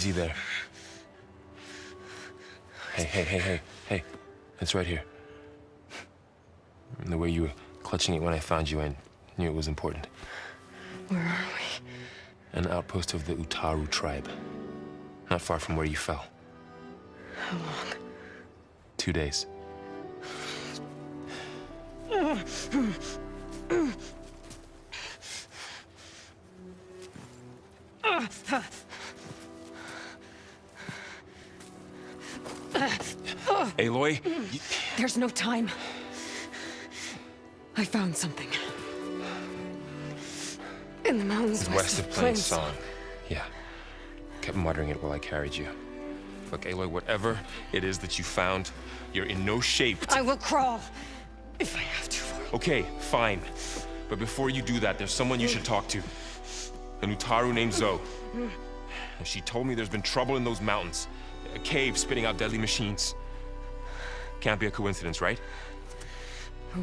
Easy there. Hey. It's right here. And the way you were clutching it when I found you, I knew it was important. Where are we? An outpost of the Utaru tribe. Not far from where you fell. How long? 2 days. Aloy? There's no time. I found something. In the mountains West of Plains Song. Yeah. Kept muttering it while I carried you. Look, Aloy, whatever it is that you found, you're in no shape to... I will crawl, if I have to. Okay, fine. But before you do that, there's someone you should talk to. An Utaru named Zoe. And she told me there's been trouble in those mountains. A cave spitting out deadly machines. Can't be a coincidence, right?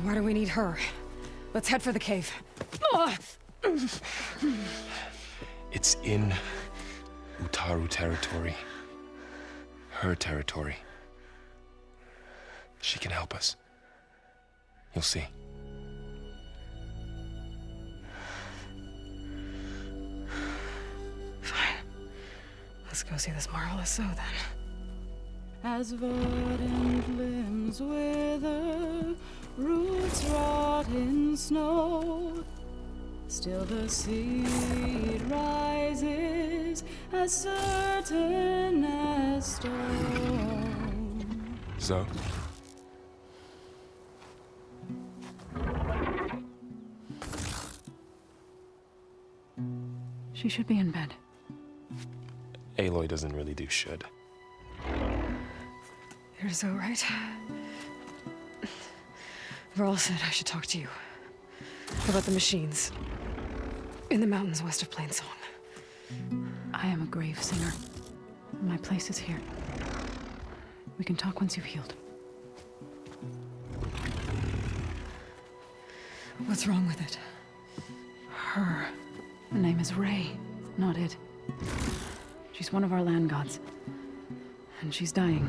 Why do we need her? Let's head for the cave. It's in Utaru territory. Her territory. She can help us. You'll see. Fine. Let's go see this marvelous Zoe then. As verdant limbs wither, roots rot in snow, still the seed rises as certain as stone. Zoe? She should be in bed. Aloy doesn't really do should. You're Zoe, right? Varl said I should talk to you about the machines in the mountains west of Plains Song. I am a grave singer. My place is here. We can talk once you've healed. What's wrong with it? Her name is Ray, not it. She's one of our land gods. And she's dying.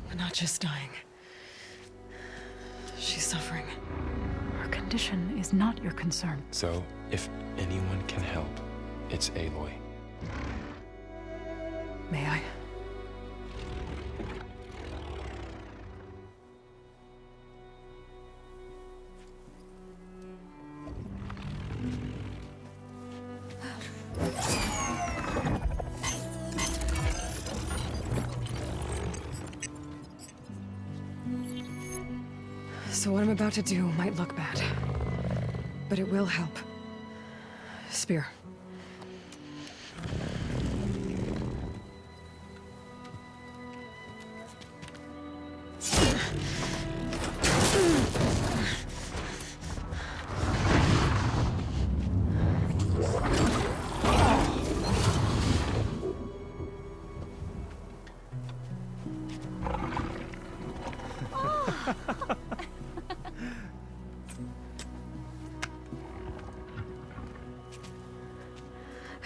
But not just dying. She's suffering. Her condition is not your concern. So, if anyone can help, it's Aloy. May I? So what I'm about to do might look bad, but it will help. Spear.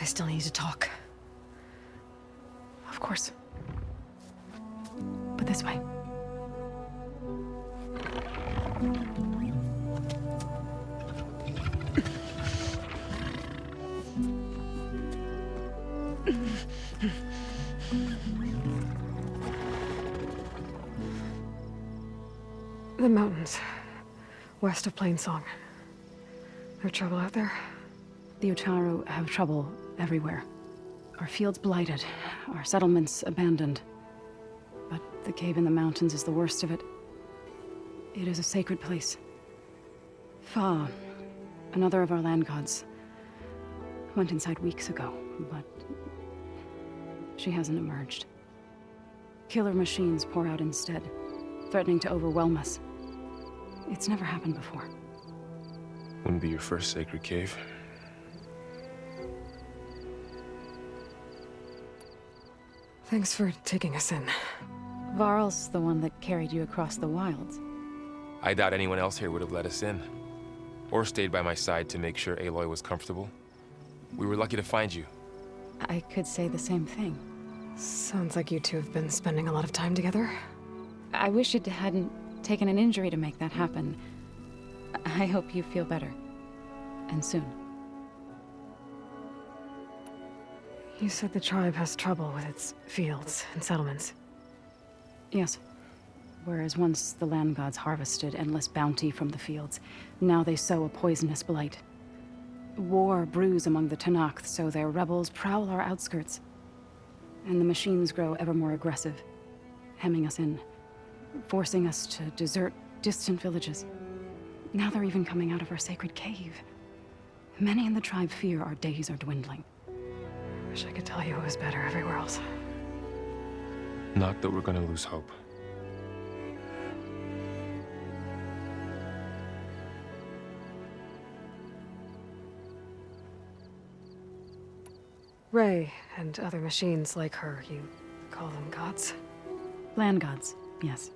I still need to talk. Of course. But this way. The mountains, west of Plains Song. No trouble out there? The Utaru have trouble everywhere. Our fields blighted, our settlements abandoned. But the cave in the mountains is the worst of it. It is a sacred place. Fa, another of our land gods, went inside weeks ago, but she hasn't emerged. Killer machines pour out instead, threatening to overwhelm us. It's never happened before. Wouldn't be your first sacred cave. Thanks for taking us in. Varl's the one that carried you across the wilds. I doubt anyone else here would have let us in. Or stayed by my side to make sure Aloy was comfortable. We were lucky to find you. I could say the same thing. Sounds like you two have been spending a lot of time together. I wish it hadn't taken an injury to make that happen. I hope you feel better. And soon. You said the tribe has trouble with its fields and settlements. Yes. Whereas once the land gods harvested endless bounty from the fields, now they sow a poisonous blight. War brews among the Tanakh, so their rebels prowl our outskirts. And the machines grow ever more aggressive, hemming us in, forcing us to desert distant villages. Now they're even coming out of our sacred cave. Many in the tribe fear our days are dwindling. Wish I could tell you it was better everywhere else. Not that we're gonna lose hope. Ray and other machines like her, you call them gods? Land gods, yes.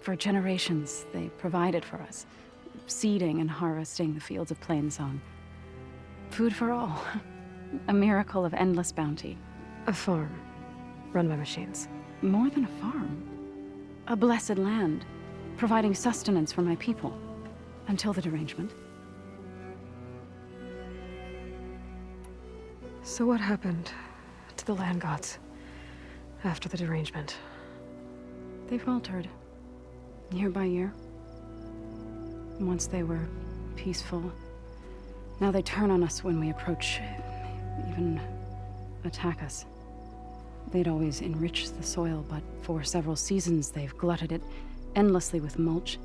For generations, they provided for us, seeding and harvesting the fields of Plainsong. Food for all. A miracle of endless bounty. A farm, run by machines. More than a farm. A blessed land, providing sustenance for my people. Until the derangement. So what happened to the land gods after the derangement? They faltered, year by year. Once they were peaceful. Now they turn on us when we approach, even attack us. They'd always enriched the soil, but for several seasons they've glutted it endlessly with mulch.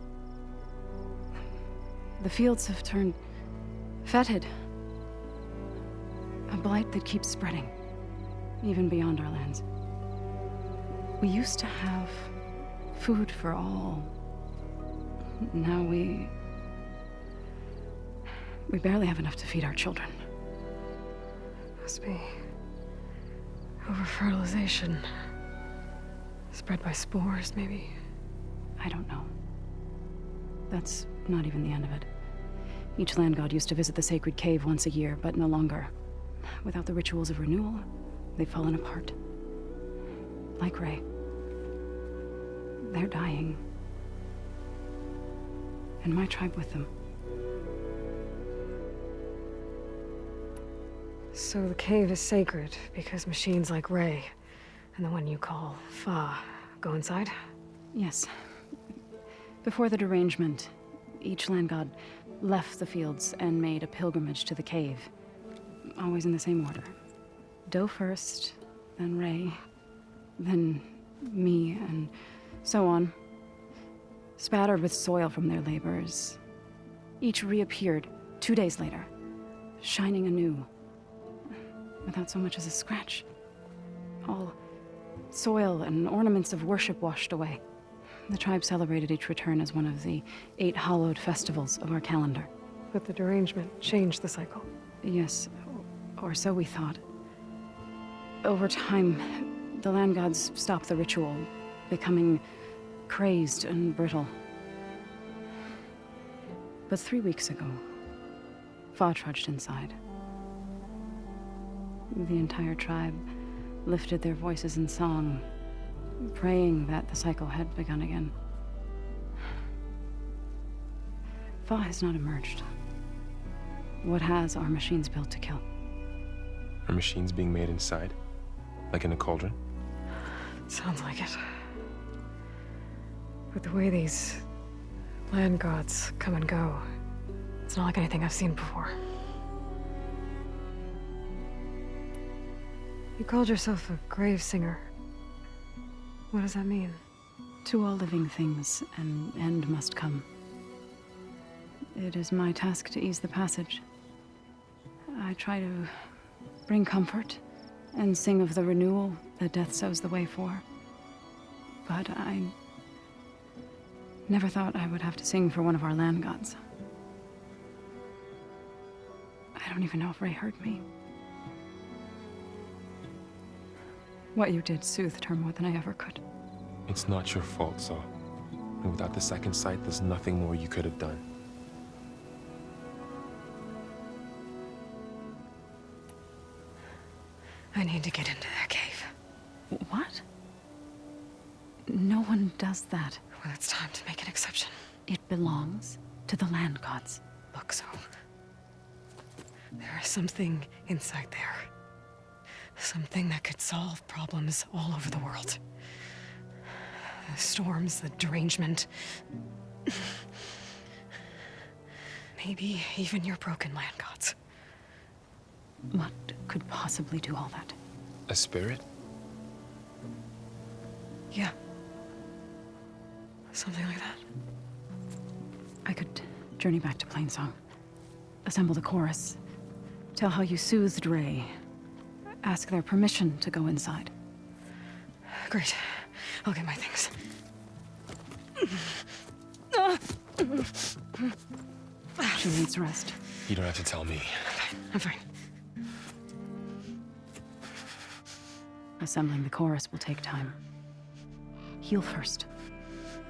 The fields have turned fetid. A blight that keeps spreading, even beyond our lands. We used to have food for all. Now we barely have enough to feed our children. Must be over-fertilization. Spread by spores, maybe? I don't know. That's not even the end of it. Each land god used to visit the sacred cave once a year, but no longer. Without the rituals of renewal, they've fallen apart. Like Ray. They're dying. And my tribe with them. So the cave is sacred because machines like Ray and the one you call Fa go inside? Yes. Before the derangement, each land god left the fields and made a pilgrimage to the cave. Always in the same order. Do first, then Ray, then me, and so on. Spattered with soil from their labors. Each reappeared 2 days later, shining anew. Without so much as a scratch. All soil and ornaments of worship washed away. The tribe celebrated each return as one of the 8 hallowed festivals of our calendar. But the derangement changed the cycle. Yes, or so we thought. Over time, the land gods stopped the ritual, becoming crazed and brittle. But 3 weeks ago, Fa trudged inside. The entire tribe lifted their voices in song, praying that the cycle had begun again. Fa has not emerged. What has are machines built to kill? Are machines being made inside? Like in a cauldron? Sounds like it. But the way these land gods come and go, it's not like anything I've seen before. You called yourself a grave singer. What does that mean? To all living things, an end must come. It is my task to ease the passage. I try to bring comfort and sing of the renewal that death sows the way for. But I never thought I would have to sing for one of our land gods. I don't even know if Ray heard me. What you did soothed her more than I ever could. It's not your fault, Saw. And without the second sight, there's nothing more you could have done. I need to get into that cave. What? No one does that. Well, it's time to make an exception. It belongs to the land gods. Look, Zoe. There is something inside there. Something that could solve problems all over the world. The storms, the derangement. Maybe even your broken land gods. What could possibly do all that? A spirit? Yeah. Something like that. I could journey back to Plainsong, assemble the chorus, tell how you soothed Ray, ask their permission to go inside. Great. I'll get my things. She needs rest. You don't have to tell me. I'm fine. Assembling the chorus will take time. Heal first,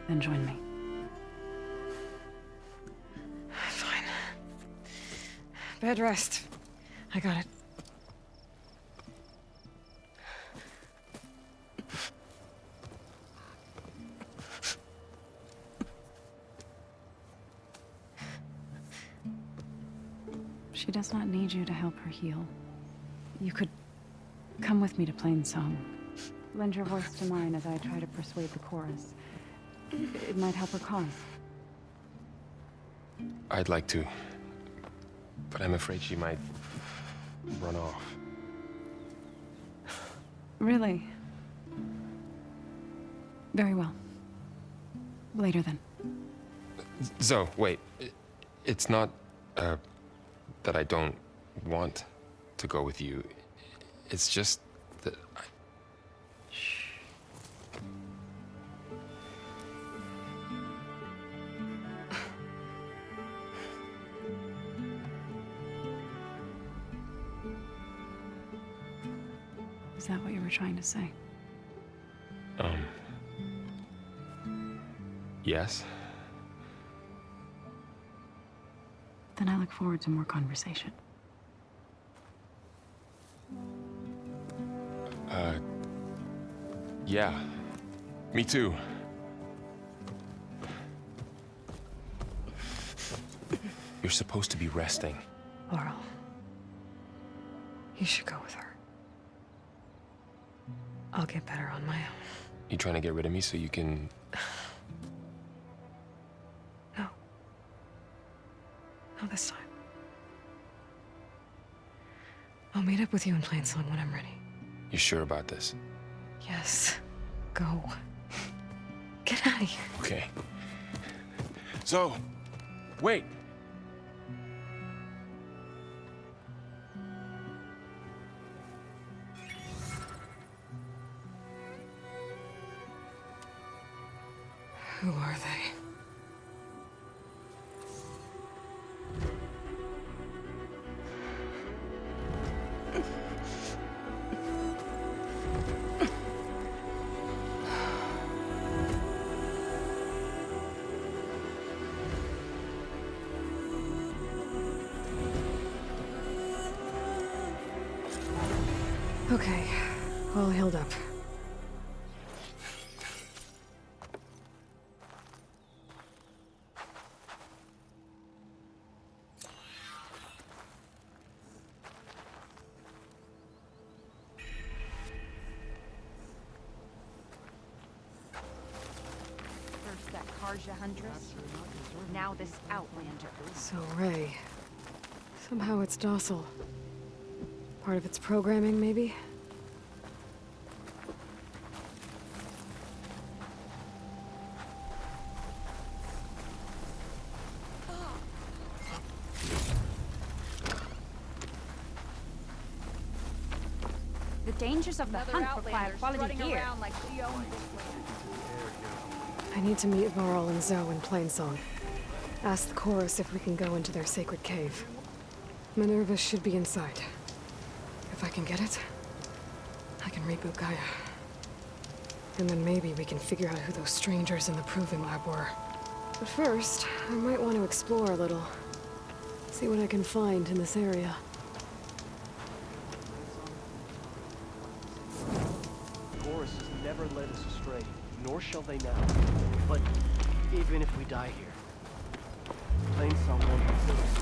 then join me. Fine. Bed rest. I got it. She does not need you to help her heal. You could come with me to Plainsong. Lend your voice to mine as I try to persuade the chorus. It might help her cause. I'd like to, but I'm afraid she might run off. Really? Very well. Later then. Zoe, wait. It's not, that I don't want to go with you. It's just that Shh. Is that what you were trying to say? Yes? Then I look forward to more conversation. Yeah. Me too. You're supposed to be resting. Laurel. You should go with her. I'll get better on my own. You trying to get rid of me so you can... No. Not this time. I'll meet up with you in Plainsong when I'm ready. You sure about this? Yes. Go. Get out of here. Okay. Zoe, wait! Who are they? Okay, all healed up. First that Karja Huntress, now this Outlander. So, Ray. Somehow it's docile. Part of its programming, maybe? The dangers of the hunt require quality gear. I need to meet Varl and Zoe in Plainsong. Ask the chorus if we can go into their sacred cave. Minerva should be inside. If I can get it, I can reboot Gaia. And then maybe we can figure out who those strangers in the Proving Lab were. But first, I might want to explore a little. See what I can find in this area. nor shall they now. But even if we die here, Plainsong won't be finished.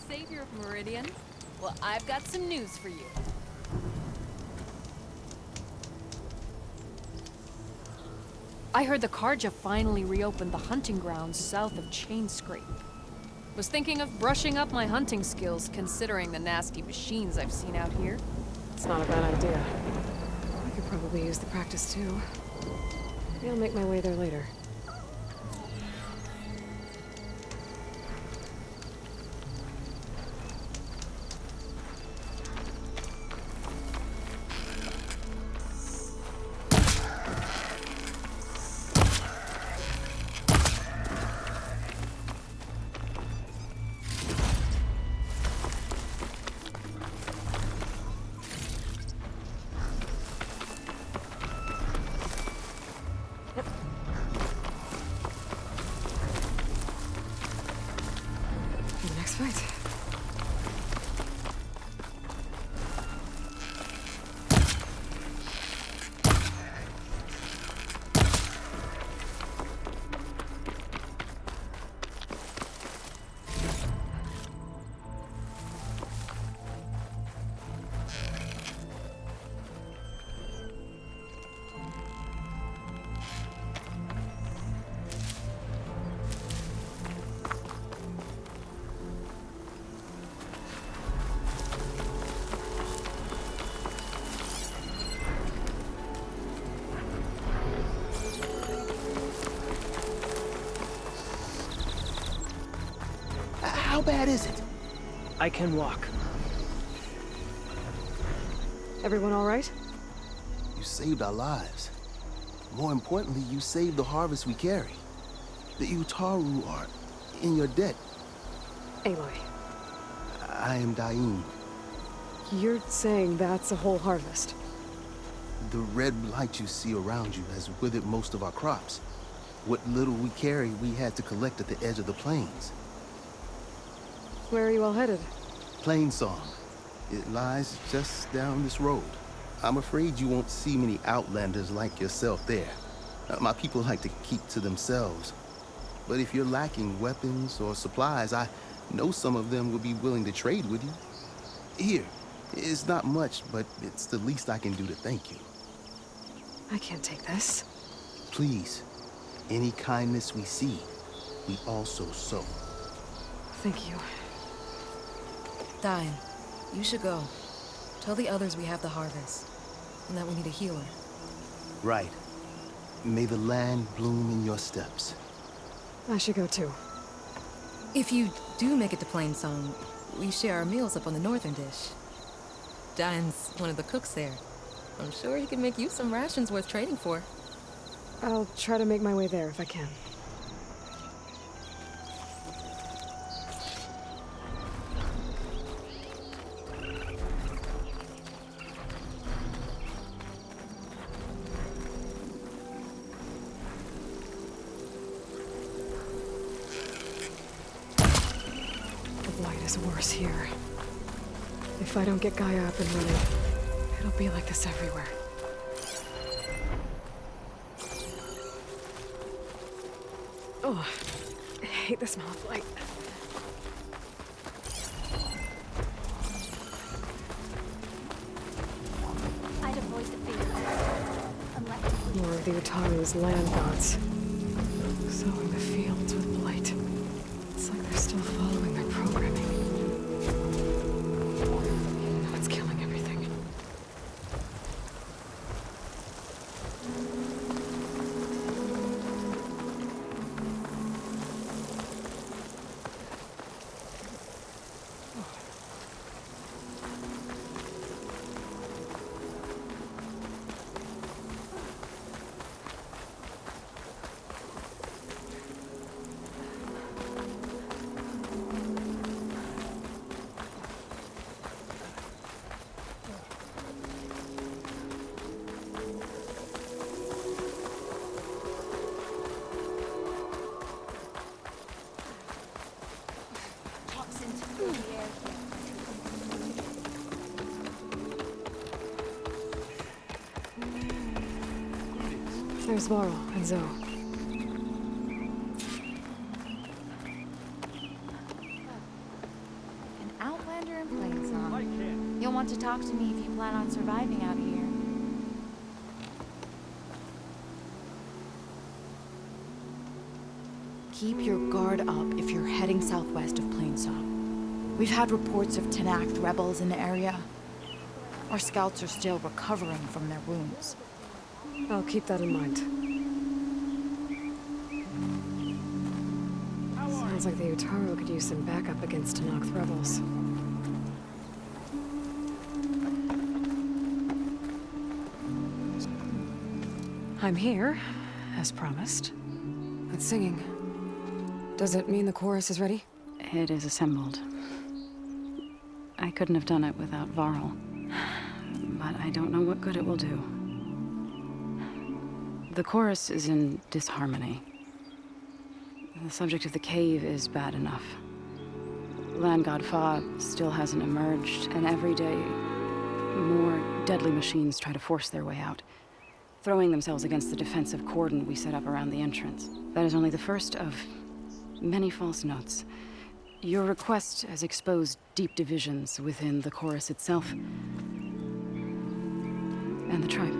Savior of Meridian? Well, I've got some news for you. I heard the Karja finally reopened the hunting grounds south of Chainscrape. Was thinking of brushing up my hunting skills, considering the nasty machines I've seen out here. It's not a bad idea. I could probably use the practice too. Maybe I'll make my way there later. Right. How bad is it? I can walk. Everyone all right? You saved our lives. More importantly, you saved the harvest we carry. The Utaru are in your debt. Aloy, I am Daim. you're saying that's a whole harvest? The red blight you see around you has withered most of our crops. What little we carry, we had to collect at the edge of the plains. Where are you all headed? Plainsong. It lies just down this road. I'm afraid you won't see many outlanders like yourself there. My people like to keep to themselves. But if you're lacking weapons or supplies, I know some of them will be willing to trade with you. Here, it's not much, but it's the least I can do to thank you. I can't take this. Please, any kindness we see, we also sow. Thank you. Dine, you should go. Tell the others we have the harvest, and that we need a healer. Right. May the land bloom in your steps. I should go too. If you do make it to Plainsong, we share our meals up on the northern dish. Dine's one of the cooks there. I'm sure he can make you some rations worth trading for. I'll try to make my way there if I can. The blight is worse here. If I don't get Gaia up and running, it'll be like this everywhere. Oh, I hate the smell of blight. I'd avoid the field. Unless More of the Utaru's land gods. Sowing the fields with blight. It's like they're still following their programming. You know it's killing everything. There's Varl and Zoe. An outlander in Plainsong. You'll want to talk to me if you plan on surviving out here. Keep your guard up if you're heading southwest of Plainsong. We've had reports of Tenakth rebels in the area. Our scouts are still recovering from their wounds. I'll keep that in mind. Sounds like the Utaru could use some backup against Tenakth rebels. I'm here, as promised. But singing. Does it mean the chorus is ready? It is assembled. I couldn't have done it without Varl. But I don't know what good it will do. The chorus is in disharmony. The subject of the cave is bad enough. Land God Fa still hasn't emerged, and every day, more deadly machines try to force their way out, throwing themselves against the defensive cordon we set up around the entrance. That is only the first of many false notes. Your request has exposed deep divisions within the chorus itself and the tribe.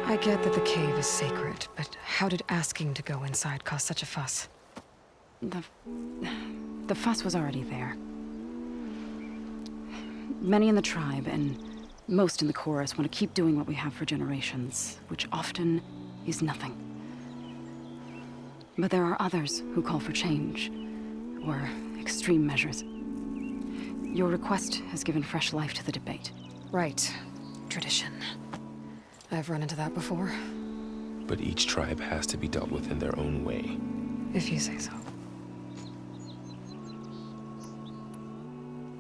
I get that the cave is sacred, but how did asking to go inside cause such a fuss? The fuss was already there. Many in the tribe, and most in the chorus, want to keep doing what we have for generations, which often is nothing. But there are others who call for change, or extreme measures. Your request has given fresh life to the debate. Right. Tradition. I've run into that before. But each tribe has to be dealt with in their own way. If you say so.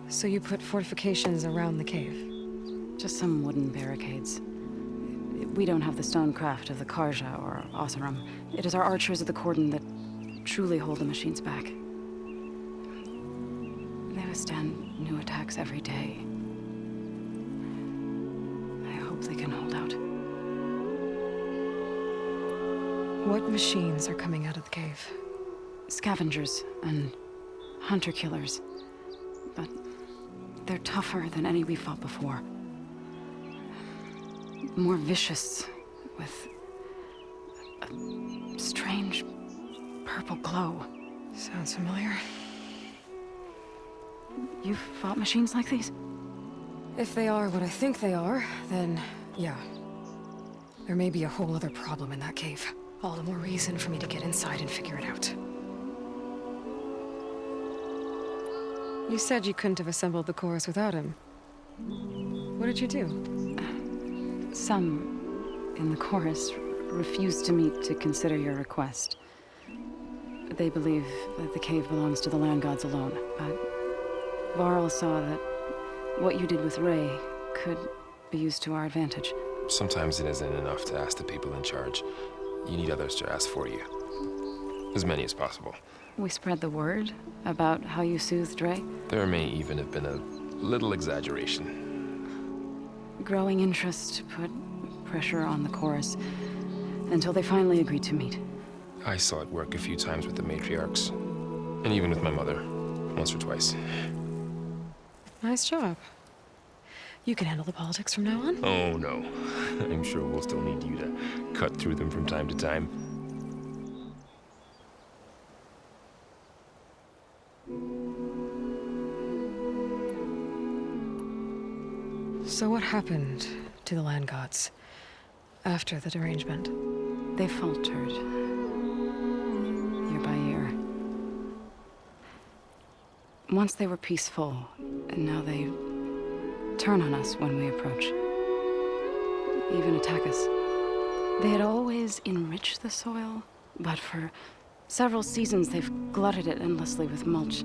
So you put fortifications around the cave? Just some wooden barricades. We don't have the stonecraft of the Karja or Oseram. It is our archers of the cordon that truly hold the machines back. They withstand new attacks every day. I hope they can hold out. What machines are coming out of the cave? Scavengers and hunter-killers. But they're tougher than any we fought before. More vicious, with a strange purple glow. Sounds familiar. You've fought machines like these? If they are what I think they are, then yeah. There may be a whole other problem in that cave. All the more reason for me to get inside and figure it out. You said you couldn't have assembled the chorus without him. What did you do? Some in the chorus refused to meet to consider your request. They believe that the cave belongs to the land gods alone, but Varl saw that what you did with Ray could be used to our advantage. Sometimes it isn't enough to ask the people in charge. You need others to ask for you. As many as possible. We spread the word about how you soothed Ray. There may even have been a little exaggeration. Growing interest put pressure on the chorus until they finally agreed to meet. I saw it work a few times with the matriarchs. And even with my mother. Once or twice. Nice job. You can handle the politics from now on? Oh, no. I'm sure we'll still need you to cut through them from time to time. So what happened to the land gods after the derangement? They faltered, year by year. Once they were peaceful, and now they turn on us when we approach. Even attack us. They had always enriched the soil, but for several seasons they've glutted it endlessly with mulch.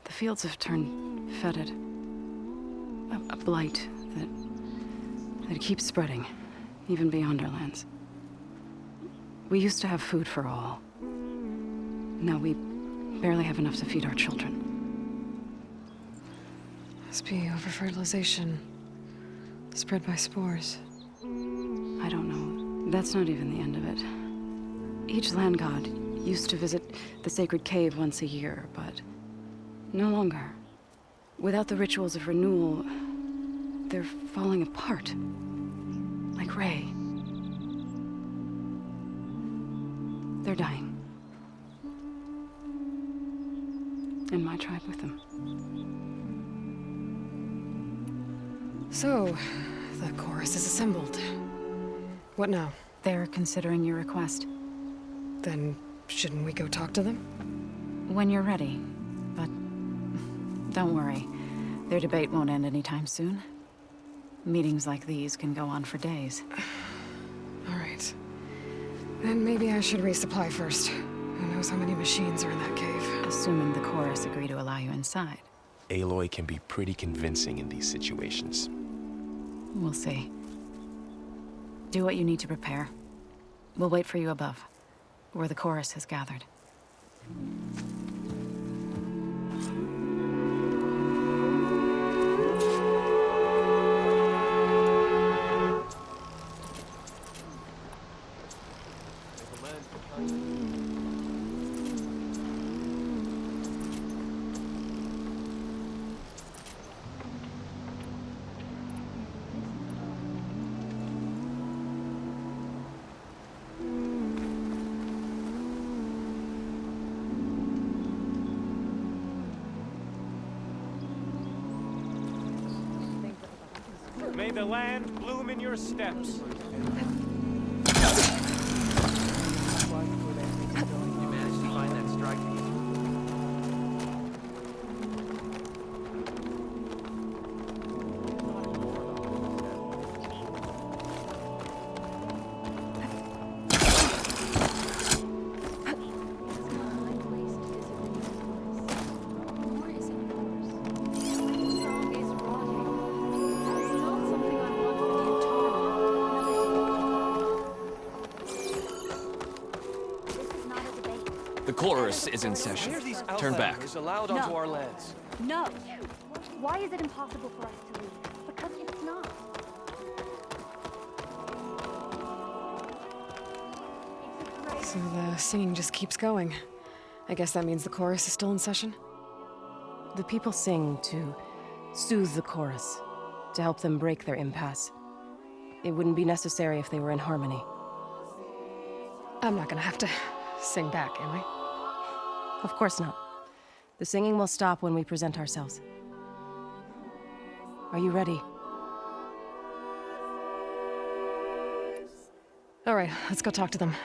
The fields have turned fetid. A blight that keeps spreading, even beyond our lands. We used to have food for all. Now we barely have enough to feed our children. Must be overfertilization. Spread by spores. I don't know. That's not even the end of it. Each land god used to visit the sacred cave once a year, but no longer. Without the rituals of renewal, they're falling apart. Like Ray. They're dying. And my tribe with them. So, the chorus is assembled. What now? They're considering your request. Then, shouldn't we go talk to them? When you're ready. But don't worry. Their debate won't end anytime soon. Meetings like these can go on for days. All right. Then maybe I should resupply first. Who knows how many machines are in that cave? Assuming the chorus agree to allow you inside. Aloy can be pretty convincing in these situations. We'll see. Do what you need to prepare. We'll wait for you above, where the chorus has gathered. May the land bloom in your steps. You managed to find that strike again. The chorus is in session. Why are these Turn back. outlanders allowed onto our lands? No. Why is it impossible for us to leave? Because it's not. So the singing just keeps going. I guess that means the chorus is still in session? The people sing to soothe the chorus, to help them break their impasse. It wouldn't be necessary if they were in harmony. I'm not gonna have to sing back, am I? Of course not. The singing will stop when we present ourselves. Are you ready? All right, let's go talk to them.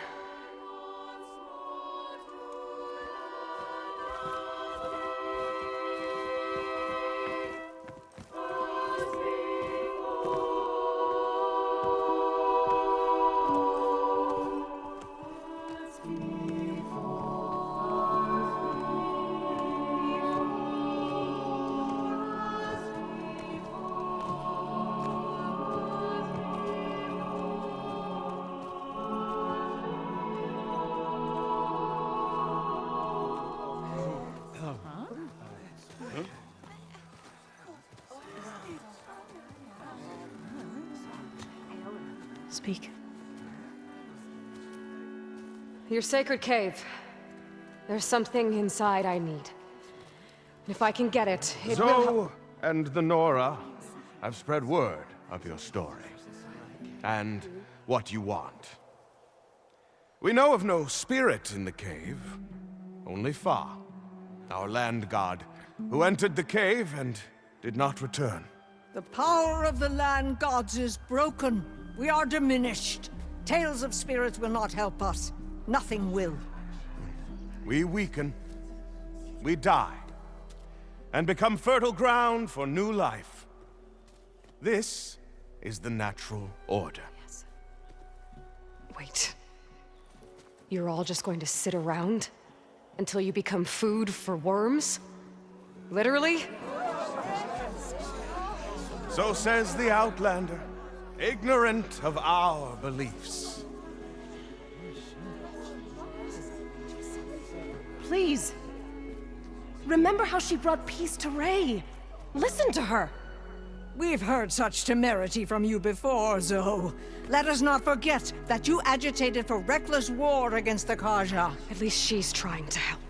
Speak. Your sacred cave. There's something inside I need. If I can get it, it will help. Zoe and the Nora have spread word of your story, and what you want. We know of no spirit in the cave, only Fa, our land god, who entered the cave and did not return. The power of the land gods is broken. We are diminished. Tales of spirits will not help us. Nothing will. We weaken, we die, and become fertile ground for new life. This is the natural order. Yes. Wait. You're all just going to sit around until you become food for worms? Literally? So says the Outlander, ignorant of our beliefs. Please! Remember how she brought peace to Ray! Listen to her! We've heard such temerity from you before, Zoe. Let us not forget that you agitated for reckless war against the Kaja. At least she's trying to help.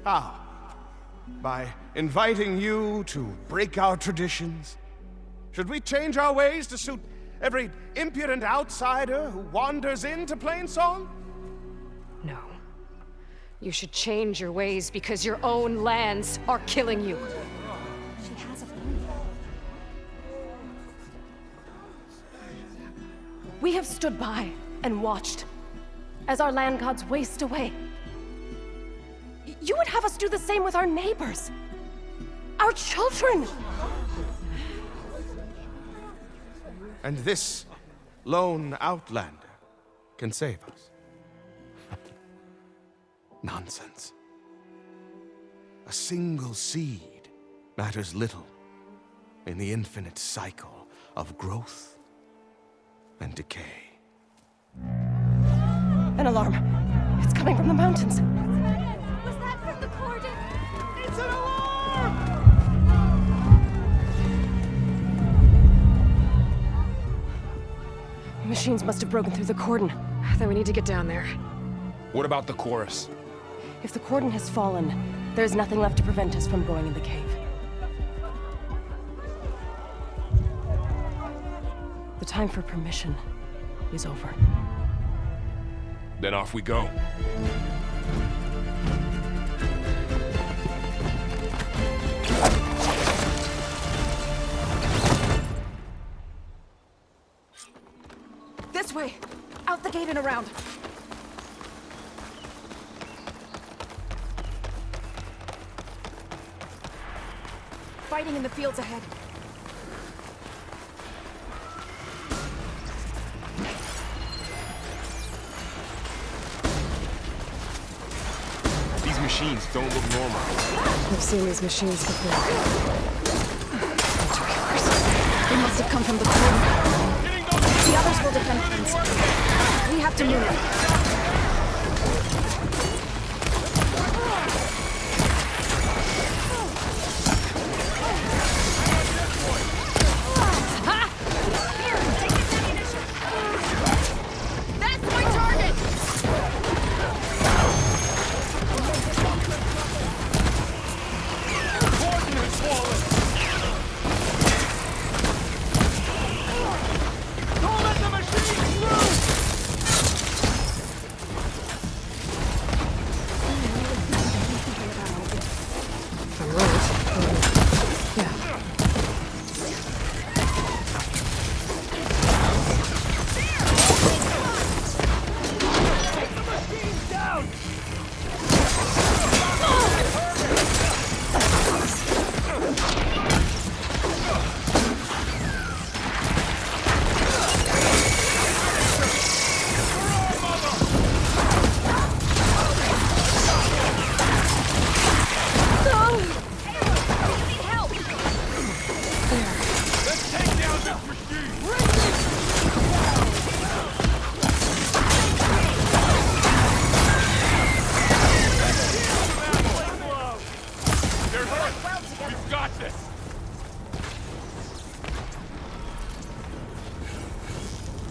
How? By inviting you to break our traditions? Should we change our ways to suit every impudent outsider who wanders into Plainsong? No. You should change your ways because your own lands are killing you. She has a phone. We have stood by and watched as our land gods waste away. You would have us do the same with our neighbors. Our children! And this lone outlander can save us. Nonsense. A single seed matters little in the infinite cycle of growth and decay. An alarm. It's coming from the mountains. Was that from the cordon? It's an alarm! Machines must have broken through the cordon. Then we need to get down there. What about the chorus? If the cordon has fallen, there's nothing left to prevent us from going in the cave. The time for permission is over. Then off we go. This way! Out the gate and around! Fighting in the fields ahead. These machines don't look normal. I've seen these machines before. Hunter killers. They must have come from the cordon. The others will defend things. We have to move.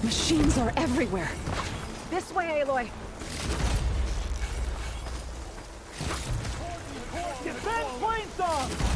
Machines are everywhere. This way, Aloy. Defend Plainsong!